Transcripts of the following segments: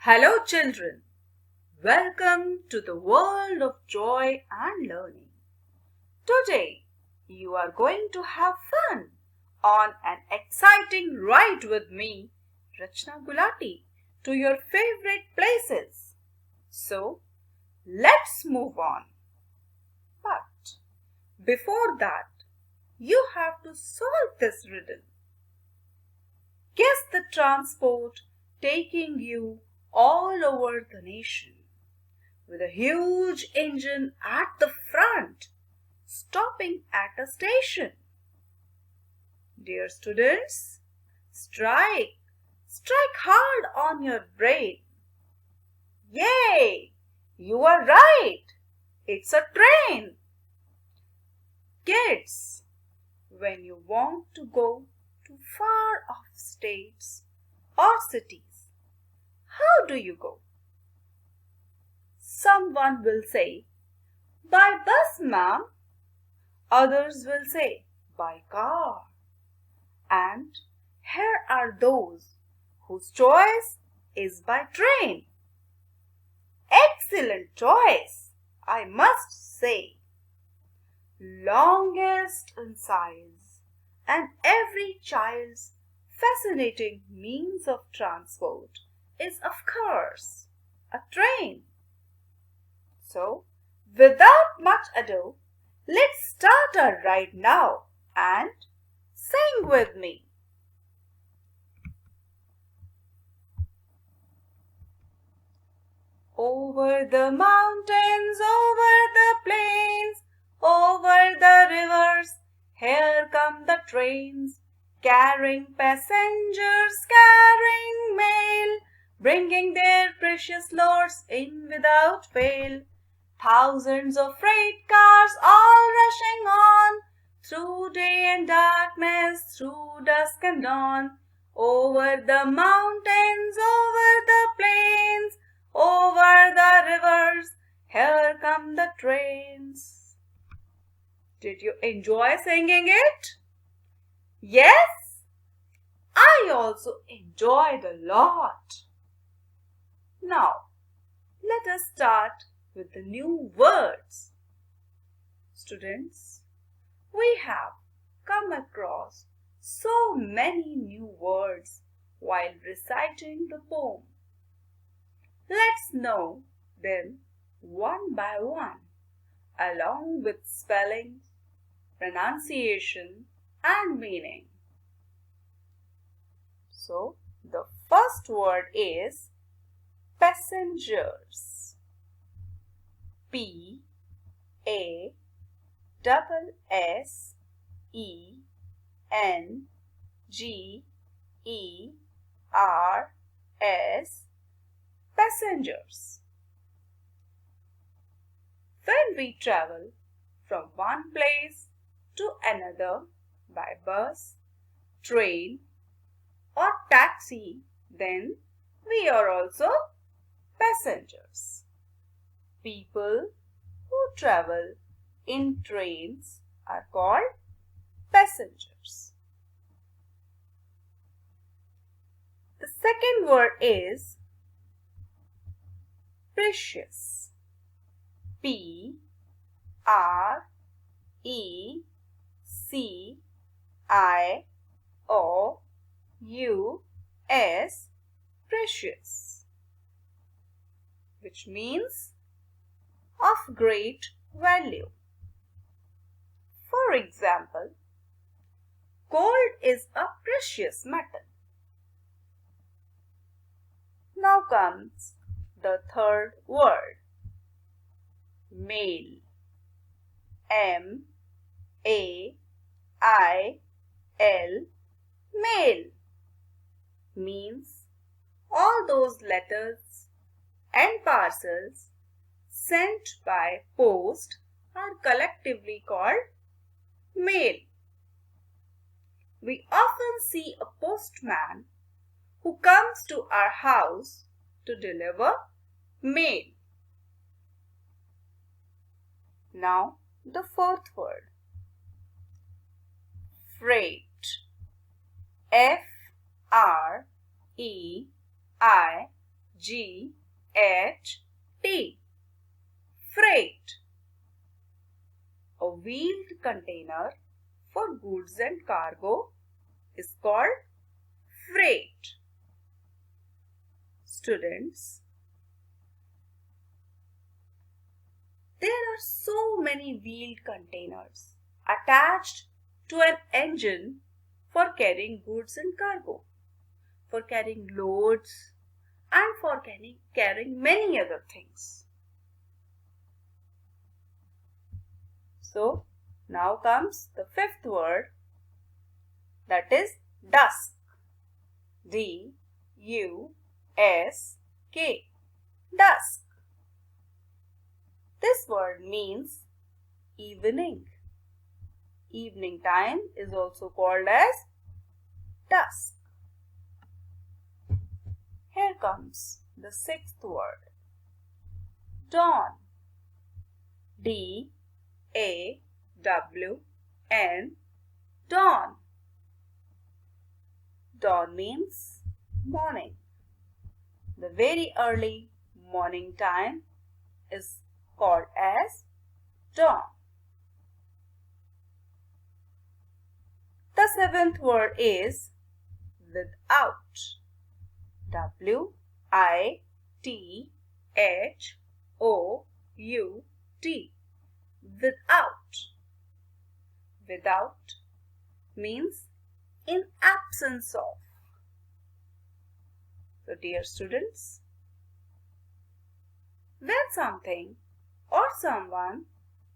Hello, children. Welcome to the world of joy and learning. Today, you are going to have fun on an exciting ride with me, Rachna Gulati, to your favorite places. So, let's move on. But before that, you have to solve this riddle. Guess the transport taking you all over the nation, with a huge engine at the front, stopping at a station. Dear students, strike hard on your brain. Yay! You are right. It's a train. Kids, when you want to go to far off states or cities, how do you go? Someone will say, by bus, ma'am. Others will say, by car. And here are those whose choice is by train. Excellent choice, I must say. Longest in size and every child's fascinating means of transport is, of course, a train. So, without much ado, let's start our ride now and sing with me. Over the mountains, over the plains, over the rivers, here come the trains, carrying passengers, carrying mail, bringing their precious loads in without fail. Thousands of freight cars all rushing on, through day and darkness, through dusk and dawn, over the mountains, over the plains, over the rivers, here come the trains. Did you enjoy singing it? Yes? I also enjoyed a lot. Now, let us start with the new words. Students, we have come across so many new words while reciting the poem. Let's know them one by one, along with spelling, pronunciation, and meaning. So, the first word is passengers. Passengers. Passengers. When we travel from one place to another by bus, train, or taxi, then we are also passengers. People who travel in trains are called passengers. The second word is precious. Precious, precious, which means of great value. For example, gold is a precious metal. Now comes the third word, mail. M-A-I-L, mail, means all those letters and parcels sent by post are collectively called mail. We often see a postman who comes to our house to deliver mail. Now, the fourth word, freight. F-R-E-I-G-H-T. Freight. A wheeled container for goods and cargo is called freight. Students, there are so many wheeled containers attached to an engine for carrying goods and cargo, for carrying loads, and for carrying many other things. So, now comes the fifth word, that is dusk. D-U-S-K. Dusk. This word means evening. Evening time is also called as dusk. Here comes the sixth word, dawn. D-A-W-N. Dawn. Dawn means morning. The very early morning time is called as dawn. The seventh word is without. W-I-T-H-O-U-T. Without. Without means in absence of. So, dear students, when something or someone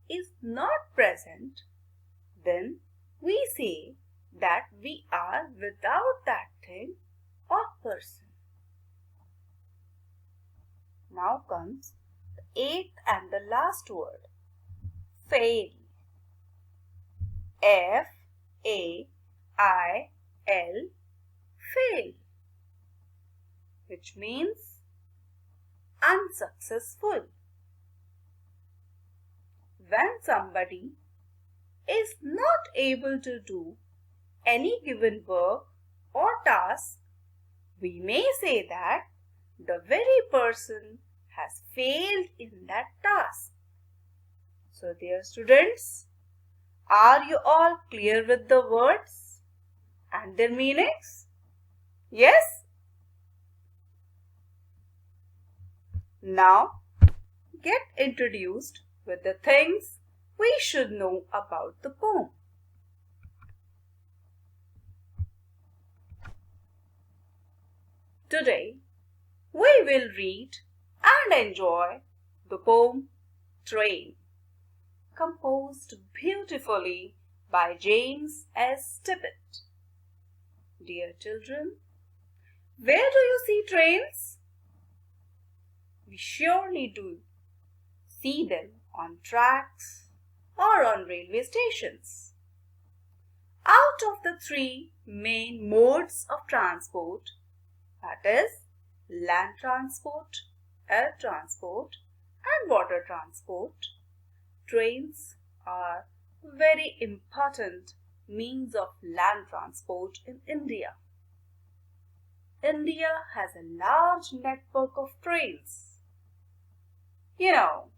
is not present, then we say that we are without that thing or person. Now comes the eighth and the last word, fail. F-A-I-L. Fail, which means unsuccessful. When somebody is not able to do any given work or task, we may say that the very person has failed in that task. So, dear students, are you all clear with the words and their meanings? Yes? Now, get introduced with the things we should know about the poem. Today, we will read and enjoy the poem Train, composed beautifully by James S. Tippett. Dear children, where do you see trains? We surely do see them on tracks or on railway stations. Out of the three main modes of transport, that is, land transport, air transport, and water transport, trains are very important means of land transport in India. India has a large network of trains. You know,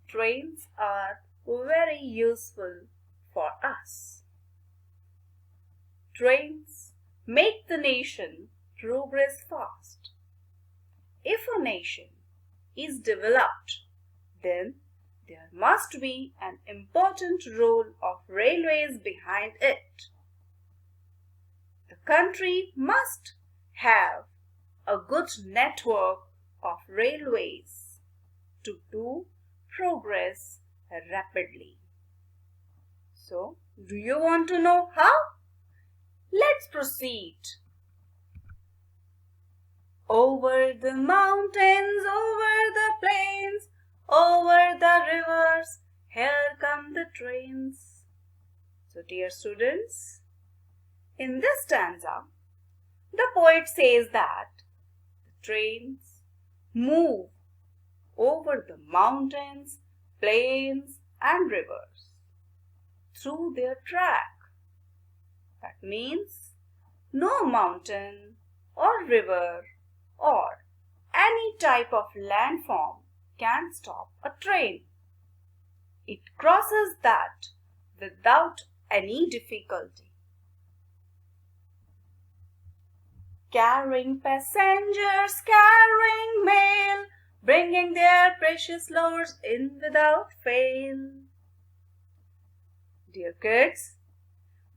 trains are very useful for us. Trains make the nation progress fast. If a nation is developed, then there must be an important role of railways behind it. The country must have a good network of railways to do progress rapidly. So, do you want to know how? Let's proceed. Over the mountains, over the plains, over the rivers, here come the trains. So, dear students, in this stanza, the poet says that the trains move over the mountains, plains, and rivers through their track. That means no mountain or river or type of landform can stop a train. It crosses that without any difficulty. Carrying passengers, carrying mail, bringing their precious loads in without fail. Dear kids,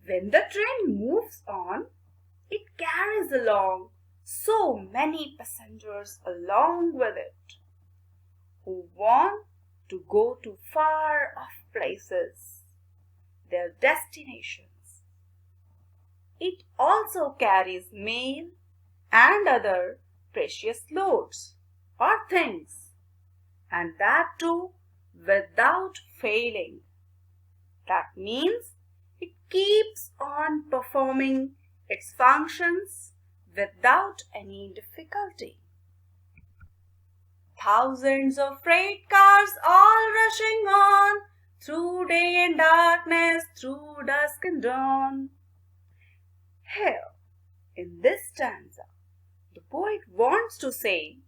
when the train moves on, it carries along so many passengers along with it who want to go to far off places, their destinations. It also carries mail and other precious loads or things, and that too without failing. That means it keeps on performing its functions without any difficulty. Thousands of freight cars all rushing on through day and darkness, through dusk and dawn. Here, in this stanza, the poet wants to say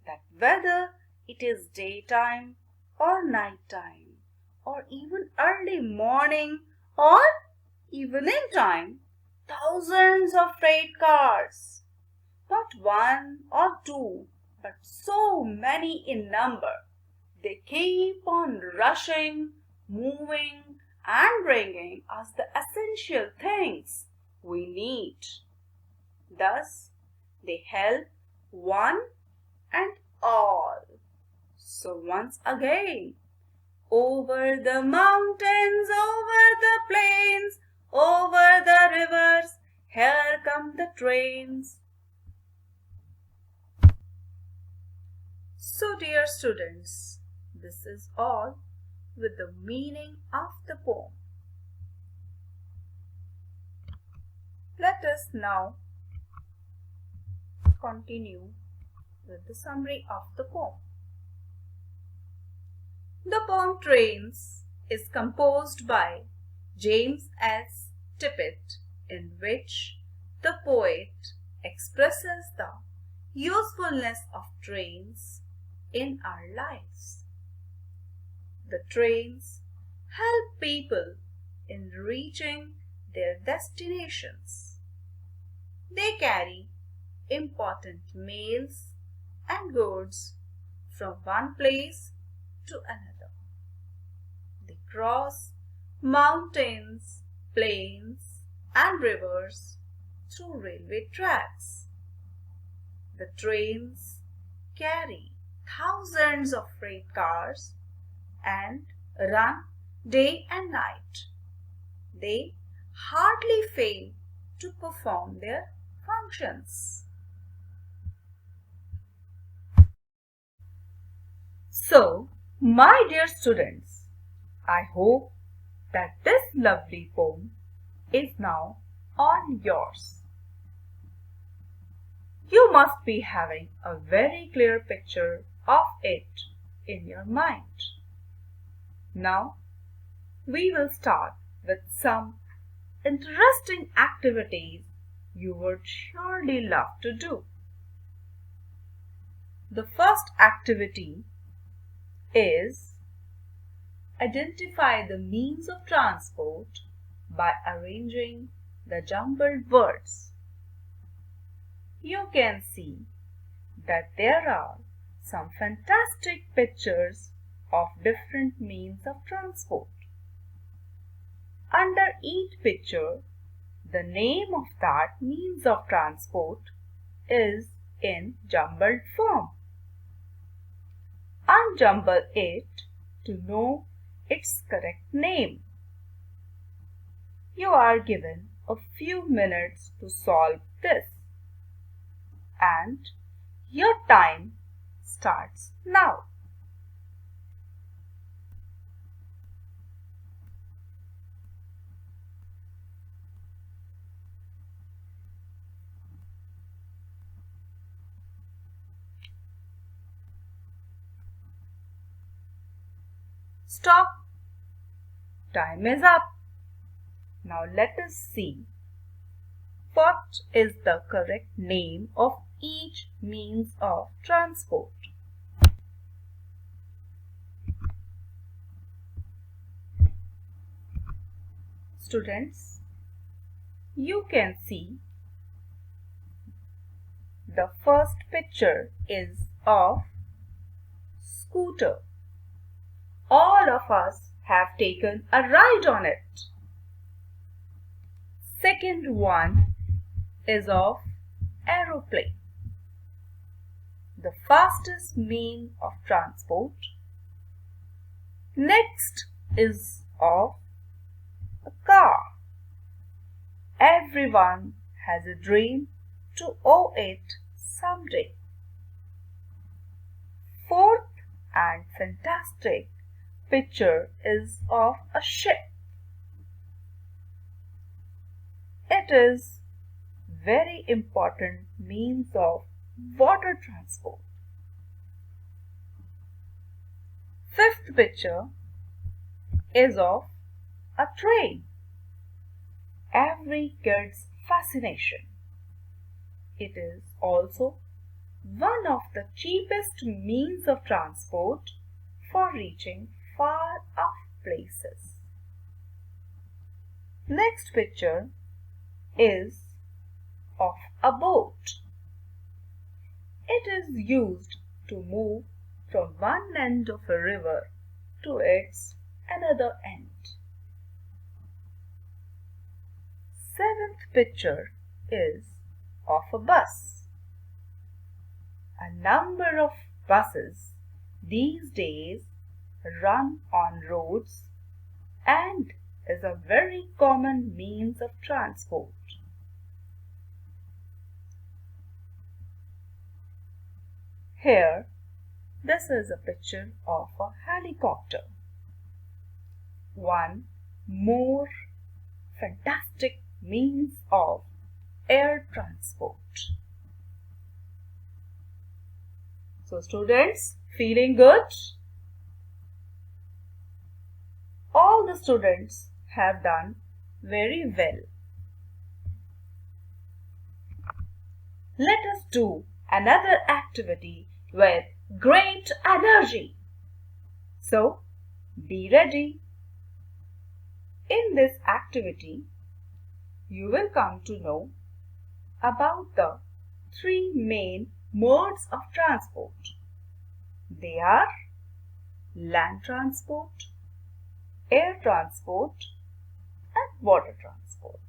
that whether it is daytime or nighttime, or even early morning or evening time, thousands of freight cars, not one or two, but so many in number, they keep on rushing, moving, and bringing us the essential things we need. Thus, they help one and all. So once again, over the mountains, over the plains, over the rivers, here come the trains. So dear students, this is all with the meaning of the poem. Let us now continue with the summary of the poem. The poem Trains is composed by James S. Tippett, in which the poet expresses the usefulness of trains in our lives. The trains help people in reaching their destinations. They carry important mails and goods from one place to another. They cross mountains, plains, and rivers through railway tracks. The trains carry thousands of freight cars and run day and night. They hardly fail to perform their functions. So, my dear students, I hope that this lovely poem is now all yours. You must be having a very clear picture of it in your mind. Now, we will start with some interesting activities you would surely love to do. The first activity is identify the means of transport by arranging the jumbled words. You can see that there are some fantastic pictures of different means of transport. Under each picture, the name of that means of transport is in jumbled form. Unjumble it to know its correct name. You are given a few minutes to solve this, and your time starts now. Stop. Time is up. Now let us see what is the correct name of each means of transport. students, you can see the first picture is of scooter. All of us have taken a ride on it. Second one is of aeroplane, the fastest mean of transport. Next is of a car. Everyone has a dream to own it someday. Fourth and fantastic picture is of a ship. It is very important means of water transport. Fifth picture is of a train. Every kid's fascination. It is also one of the cheapest means of transport for reaching far off places. Next picture is of a boat. It is used to move from one end of a river to its another end. Seventh picture is of a bus. A number of buses these days run on roads and is a very common means of transport. Here, this is a picture of a helicopter. One more fantastic means of air transport. So students, feeling good? All the students have done very well. Let us do another activity with great energy. So, be ready. In this activity, you will come to know about the three main modes of transport. They are land transport, air transport, and water transport.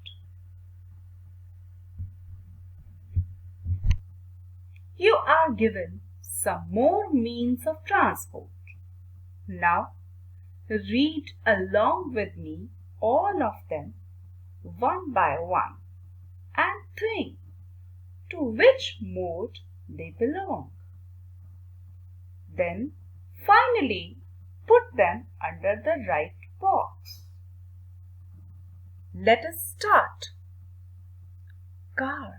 You are given some more means of transport. Now, read along with me all of them one by one and think to which mode they belong. Then, finally, put them under the right box. Let us start. Car,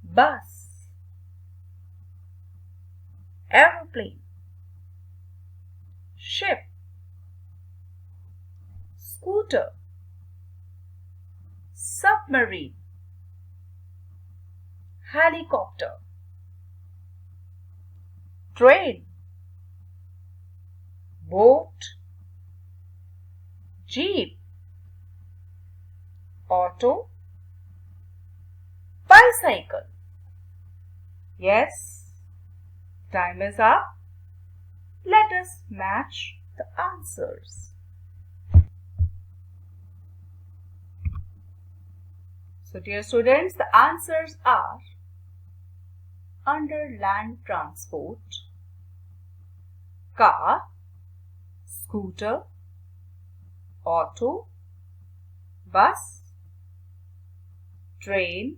bus, aeroplane, ship, scooter, submarine, helicopter, train, boat, jeep, auto, bicycle. Yes, time is up. Let us match the answers. So dear students, the answers are under land transport, car, scooter, auto, bus, train,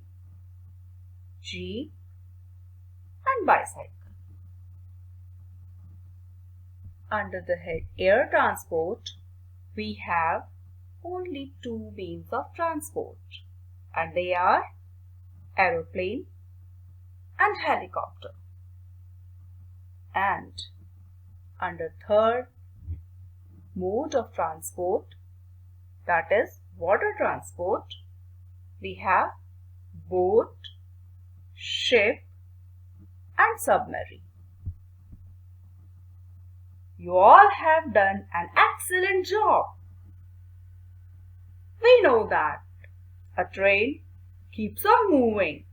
jeep and bicycle. Under the head air transport, we have only two means of transport, and they are aeroplane and helicopter. And under third mode of transport, that is water transport, we have boat, ship and submarine. You all have done an excellent job. We know that a train keeps on moving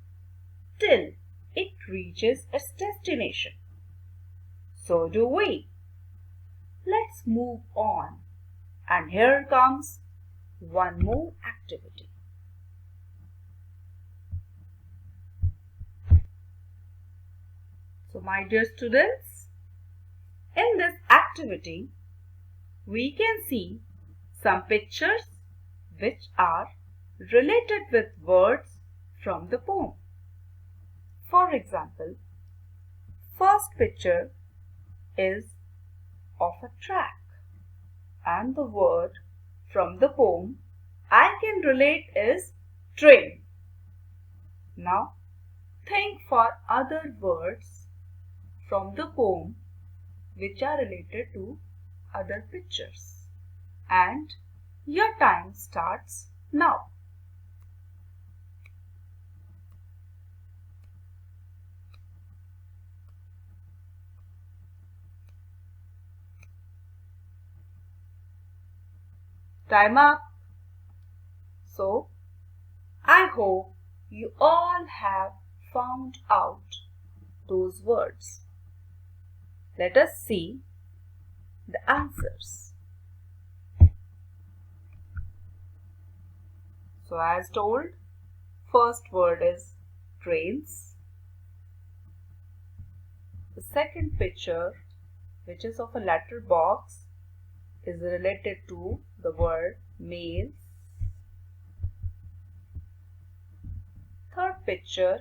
till it reaches its destination. So do we. Let's move on. And here comes one more activity. So my dear students, in this activity, we can see some pictures which are related with words from the poem. For example, first picture is of a track and the word from the poem I can relate is train. Now think for other words from the poem which are related to other pictures, and your time starts now. Time up. So, I hope you all have found out those words. Let us see the answers. So, as told, first word is trains. The second picture, which is of a letter box, is related to the word mail. Third picture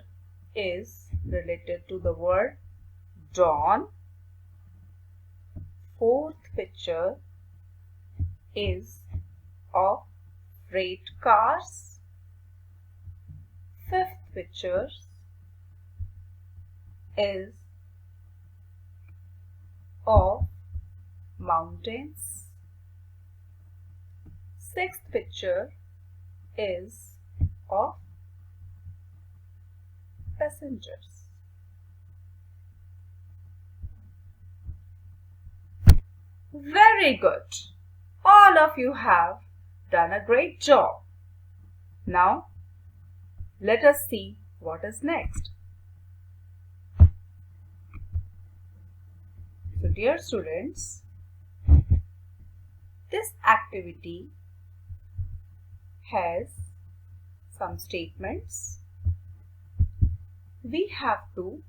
is related to the word dawn. Fourth picture is of freight cars. Fifth picture is of mountains. Sixth picture is of passengers. Very good. All of you have done a great job. Now, let us see what is next. So, dear students, this activity has some statements. We have to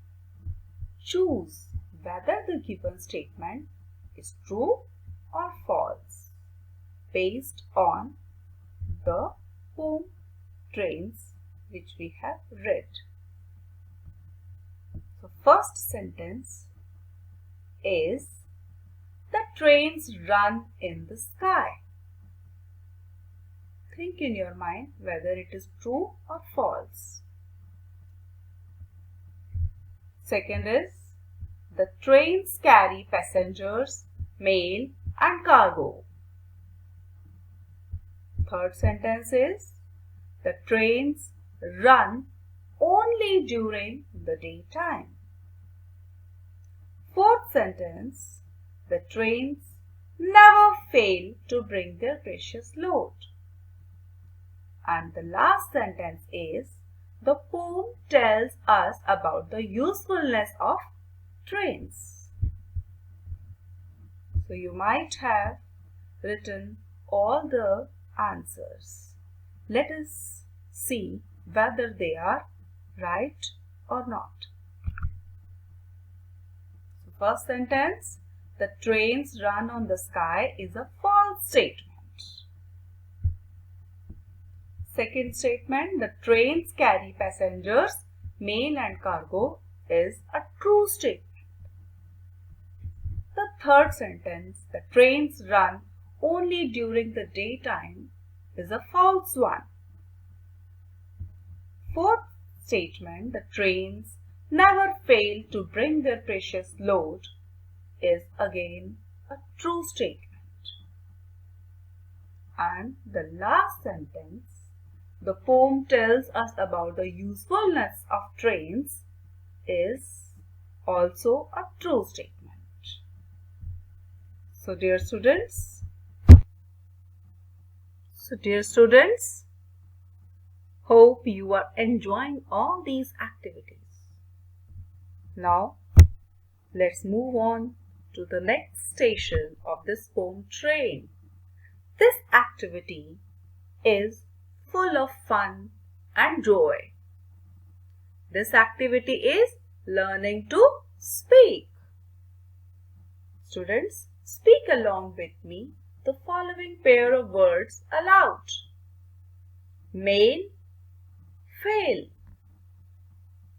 choose whether the given statement is true or false based on the poem Trains which we have read. So, first sentence is the trains run in the sky. Think in your mind whether it is true or false. Second is the trains carry passengers, mail and cargo. Third sentence is the trains run only during the daytime. Fourth sentence, the trains never fail to bring their precious load. And the last sentence is, the poem tells us about the usefulness of trains. So you might have written all the answers. Let us see whether they are right or not. So first sentence, the trains run on the sky is a false statement. Second statement, the trains carry passengers, mail and cargo is a true statement. The third sentence, the trains run only during the daytime is a false one. Fourth statement, the trains never fail to bring their precious load is again a true statement. And the last sentence, the poem tells us about the usefulness of trains is also a true statement. So dear students, So, dear students, hope you are enjoying all these activities. Now, let's move on to the next station of this poem train. This activity is full of fun and joy. This activity is learning to speak. Students, speak along with me the following pair of words aloud. Mail, fail.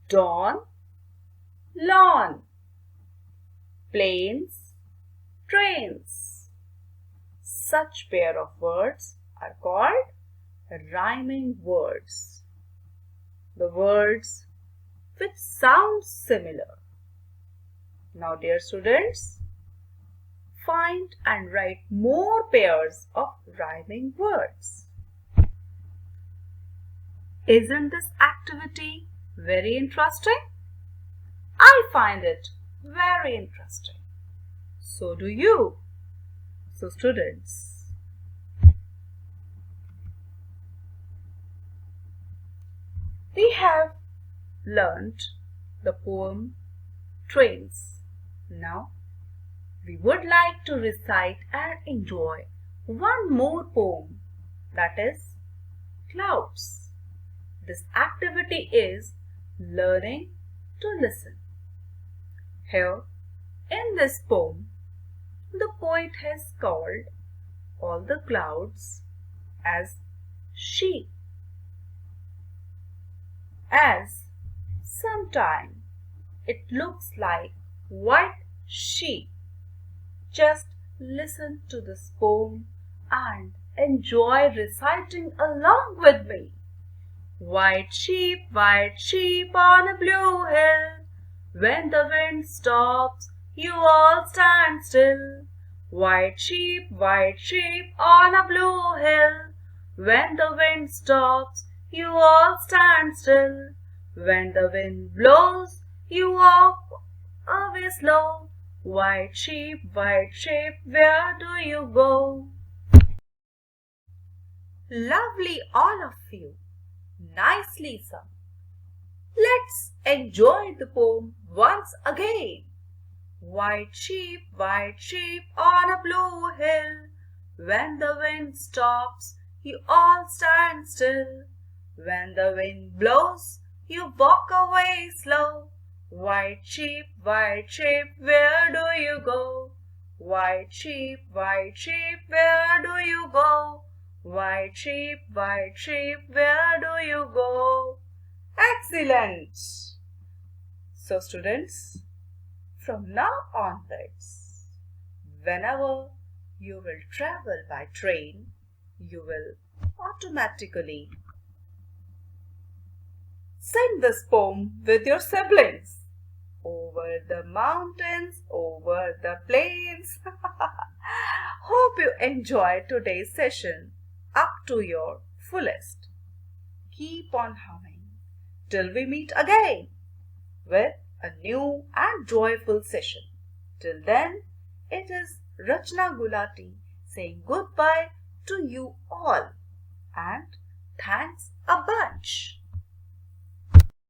Dawn, lawn. Planes, trains. Such pair of words are called rhyming words. The words which sound similar. Now, dear students, find and write more pairs of rhyming words. Isn't this activity very interesting? I find it very interesting. So do you. So students, we have learned the poem Trains. Now, we would like to recite and enjoy one more poem, that is Clouds. This activity is learning to listen. Here, in this poem, the poet has called all the clouds as sheep. As sometimes it looks like white sheep. Just listen to this poem and enjoy reciting along with me. White sheep on a blue hill. When the wind stops, you all stand still. White sheep on a blue hill. When the wind stops, you all stand still. When the wind blows, you walk away slow. White sheep, where do you go? Lovely all of you. Nicely sung. Let's enjoy the poem once again. White sheep on a blue hill. When the wind stops, you all stand still. When the wind blows, you walk away slow. White sheep, where do you go? White sheep, where do you go? White sheep, where do you go? Excellent! So students, from now onwards, whenever you will travel by train, you will automatically sing this poem with your siblings. Over the mountains, over the plains. Hope you enjoyed today's session up to your fullest. Keep on humming till we meet again with a new and joyful session. Till then, it is Rachna Gulati saying goodbye to you all and thanks a bunch.